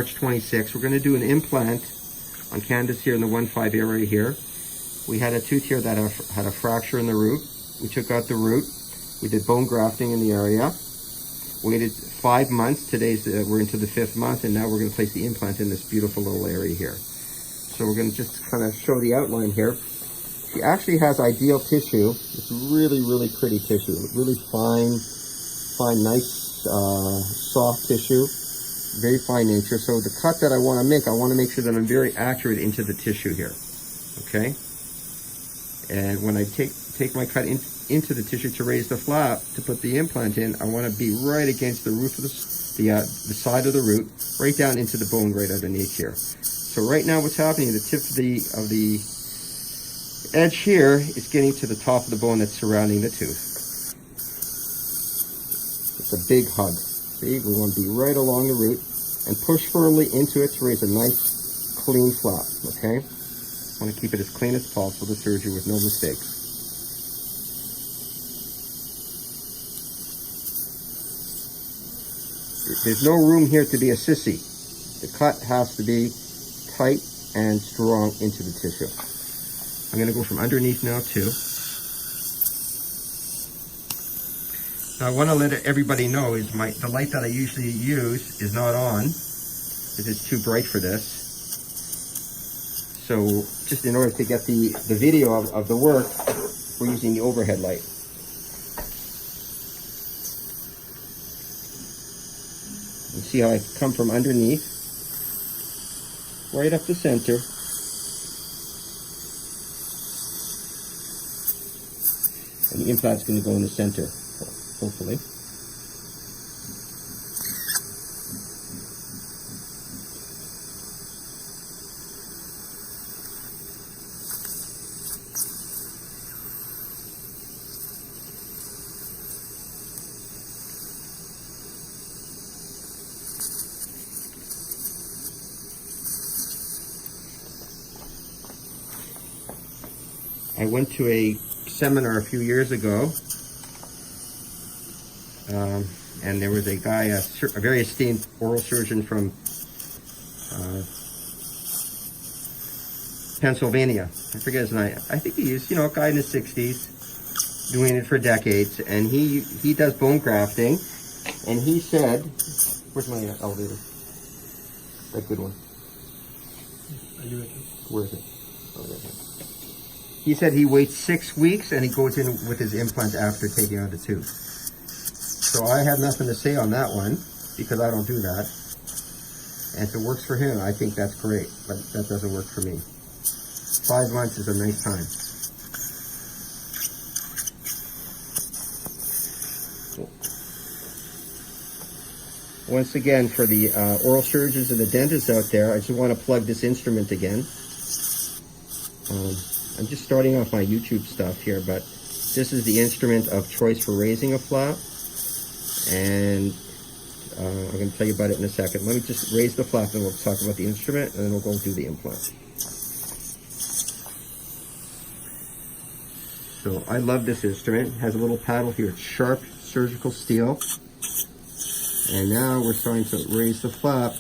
March 26th. We're going to do an implant on Candace here in the 1-5 area here. We had a tooth here that had a fracture in the root. We took out the root. We did bone grafting in the area. Waited 5 months. Today's we're into the 5th month, and now we're going to place the implant in this beautiful little area here. So we're going to just kind of show the outline here. She actually has ideal tissue. It's really, really pretty tissue. Really fine, nice, soft tissue. Very fine nature. So the cut that I want to make sure that I'm very accurate into the tissue here. Okay? And when I take my cut into the tissue to raise the flap to put the implant in, I want to be right against the roof of the side of the root, right down into the bone right underneath here. So right now what's happening, the tip of the edge here is getting to the top of the bone that's surrounding the tooth. It's a big hug. See, we want to be right along the root and push firmly into it to raise a nice clean flap, okay? I want to keep it as clean as possible, the surgery, with no mistakes. There's no room here to be a sissy. The cut has to be tight and strong into the tissue. I'm going to go from underneath now too. Now I want to let everybody know is the light that I usually use is not on because it's too bright for this. So just in order to get the video of the work, we're using the overhead light. You see how I come from underneath, right up the center. And the implant's going to go in the center, hopefully. I went to a seminar a few years ago, and there was a guy, a very esteemed oral surgeon from Pennsylvania. I forget his name. I think he's, a guy in his 60s, doing it for decades, and he does bone grafting. And he said, "Where's my elevator? That good one. Where is it? Oh, right here." He said he waits 6 weeks and he goes in with his implant after taking out the tooth. So I have nothing to say on that one because I don't do that. And if it works for him, I think that's great, but that doesn't work for me. 5 months is a nice time. Once again, for the oral surgeons and the dentists out there, I just want to plug this instrument again. I'm just starting off my YouTube stuff here, but this is the instrument of choice for raising a flap, and I'm going to tell you about it in a second. Let me just raise the flap and we'll talk about the instrument, and then we'll go do the implant. So I love this instrument. It has a little paddle here. It's sharp surgical steel. And now we're starting to raise the flap.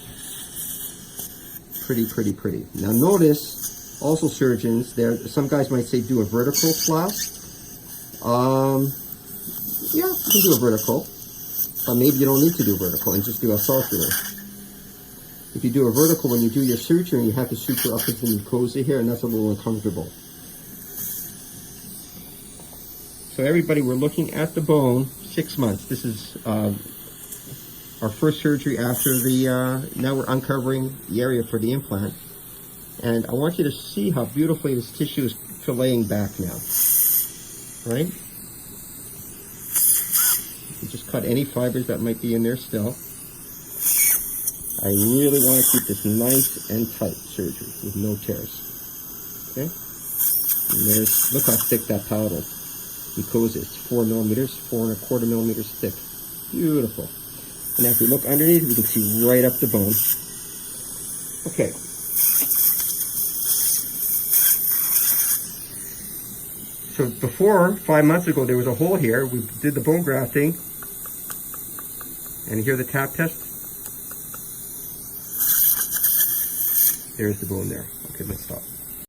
Pretty, pretty, pretty. Now notice, also surgeons, some guys might say do a vertical flap. Yeah, you can do a vertical. But maybe you don't need to do vertical and just do a circular. If you do a vertical, when you do your suture, you have to suture up into the mucosa here, and that's a little uncomfortable. So everybody, we're looking at the bone, 6 months. This is our first surgery after now we're uncovering the area for the implant. And I want you to see how beautifully this tissue is filleting back now, right? You just cut any fibers that might be in there still. I really want to keep this nice and tight surgery with no tears, okay? And look how thick that palatal mucosa is. It's 4 millimeters, 4¼ millimeters thick. Beautiful. And now if we look underneath, we can see right up the bone. Okay. So before, 5 months ago, there was a hole here. We did the bone grafting. And you hear the tap test? There's the bone there. Okay, let's stop.